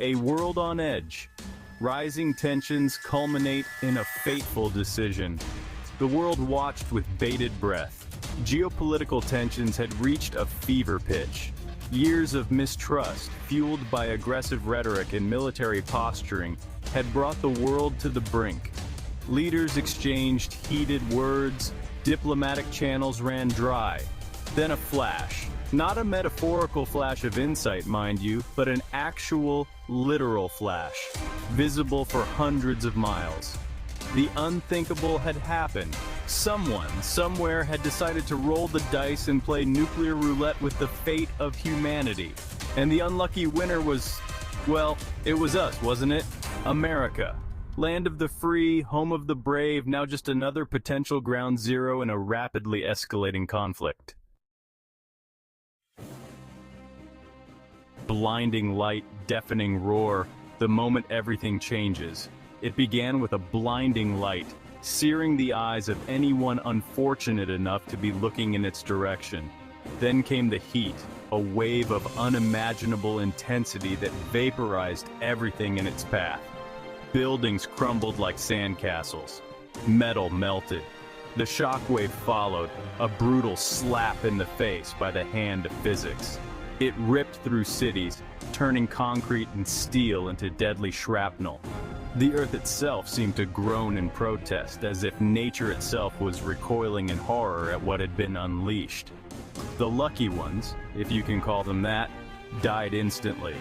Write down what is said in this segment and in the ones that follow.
A world on edge. Rising tensions culminate in a fateful decision. The world watched with bated breath. Geopolitical tensions had reached a fever pitch. Years of mistrust, fueled by aggressive rhetoric and military posturing, had brought the world to the brink. Leaders exchanged heated words, diplomatic channels ran dry. Then a flash. Not a metaphorical flash of insight, mind you, but an actual, literal flash, visible for hundreds of miles. The unthinkable had happened. Someone, somewhere, had decided to roll the dice and play nuclear roulette with the fate of humanity. And the unlucky winner was, well, it was us, wasn't it? America. Land of the free, home of the brave, now just another potential ground zero in a rapidly escalating conflict. Blinding light, deafening roar, the moment everything changes. It began with a blinding light, searing the eyes of anyone unfortunate enough to be looking in its direction. Then came the heat, a wave of unimaginable intensity that vaporized everything in its path. Buildings crumbled like sandcastles. Metal melted. The shockwave followed, a brutal slap in the face by the hand of physics. It ripped through cities, turning concrete and steel into deadly shrapnel. The earth itself seemed to groan in protest, as if nature itself was recoiling in horror at what had been unleashed. The lucky ones, if you can call them that, died instantly.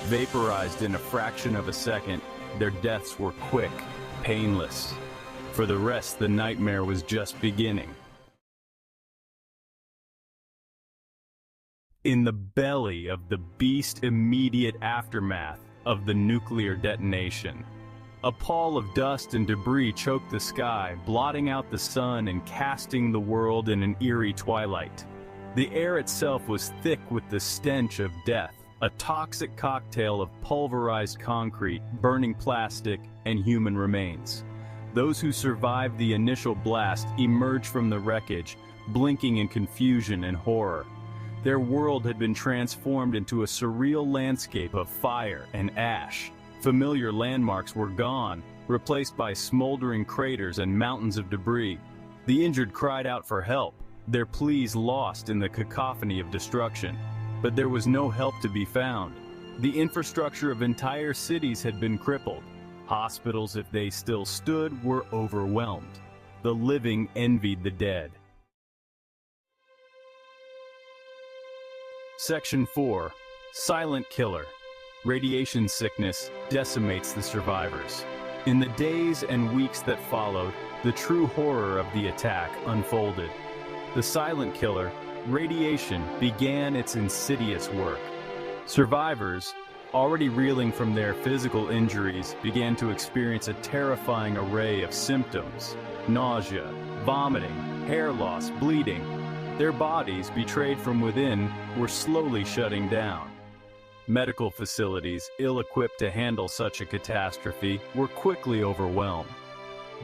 Vaporized in a fraction of a second, their deaths were quick, painless. For the rest, the nightmare was just beginning. In the belly of the beast immediate aftermath of the nuclear detonation. A pall of dust and debris choked the sky, blotting out the sun and casting the world in an eerie twilight. The air itself was thick with the stench of death, a toxic cocktail of pulverized concrete, burning plastic, and human remains. Those who survived the initial blast emerged from the wreckage, blinking in confusion and horror. Their world had been transformed into a surreal landscape of fire and ash. Familiar landmarks were gone, replaced by smoldering craters and mountains of debris. The injured cried out for help, their pleas lost in the cacophony of destruction. But there was no help to be found. The infrastructure of entire cities had been crippled. Hospitals, if they still stood, were overwhelmed. The living envied the dead. Section 4. Silent Killer. Radiation sickness decimates the survivors. In the days and weeks that followed, the true horror of the attack unfolded. The silent killer, radiation, began its insidious work. Survivors, already reeling from their physical injuries, began to experience a terrifying array of symptoms: nausea, vomiting, hair loss, bleeding. Their bodies, betrayed from within, were slowly shutting down. Medical facilities, ill-equipped to handle such a catastrophe, were quickly overwhelmed.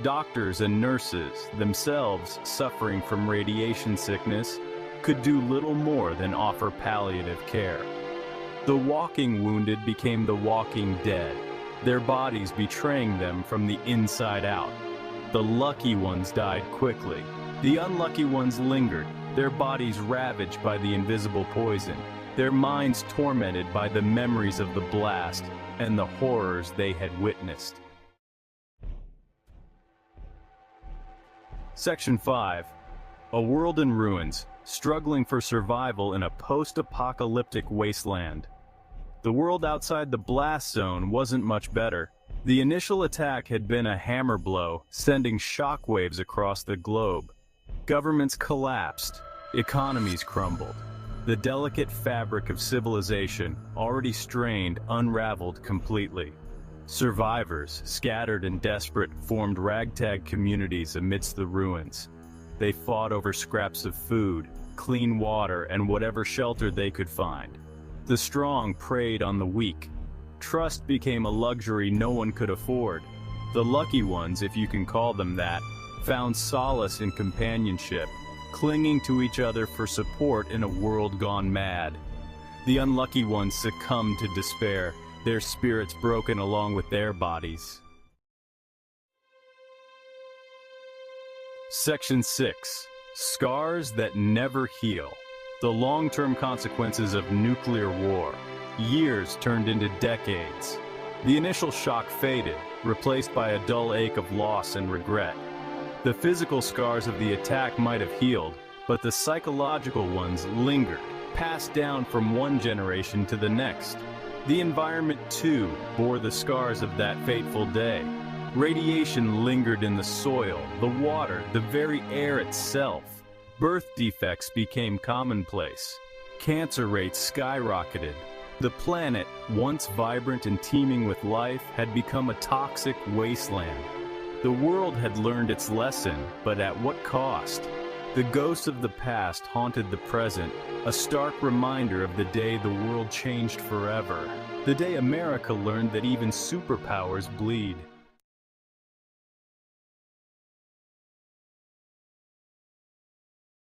Doctors and nurses, themselves suffering from radiation sickness, could do little more than offer palliative care. The walking wounded became the walking dead, their bodies betraying them from the inside out. The lucky ones died quickly. The unlucky ones lingered, their bodies ravaged by the invisible poison, their minds tormented by the memories of the blast and the horrors they had witnessed. Section 5. A world in ruins, struggling for survival in a post-apocalyptic wasteland. The world outside the blast zone wasn't much better. The initial attack had been a hammer blow, sending shockwaves across the globe. Governments collapsed, economies crumbled. The delicate fabric of civilization, already strained, unraveled completely. Survivors, scattered and desperate, formed ragtag communities amidst the ruins. They fought over scraps of food, clean water, and whatever shelter they could find. The strong preyed on the weak. Trust became a luxury no one could afford. The lucky ones, if you can call them that, found solace in companionship, clinging to each other for support in a world gone mad. The unlucky ones succumbed to despair, their spirits broken along with their bodies. Section 6. Scars that never heal. The long-term consequences of nuclear war. Years turned into decades. The initial shock faded, replaced by a dull ache of loss and regret. The physical scars of the attack might have healed, but the psychological ones lingered, passed down from one generation to the next. The environment, too, bore the scars of that fateful day. Radiation lingered in the soil, the water, the very air itself. Birth defects became commonplace. Cancer rates skyrocketed. The planet, once vibrant and teeming with life, had become a toxic wasteland. The world had learned its lesson, but at what cost? The ghosts of the past haunted the present, a stark reminder of the day the world changed forever. The day America learned that even superpowers bleed.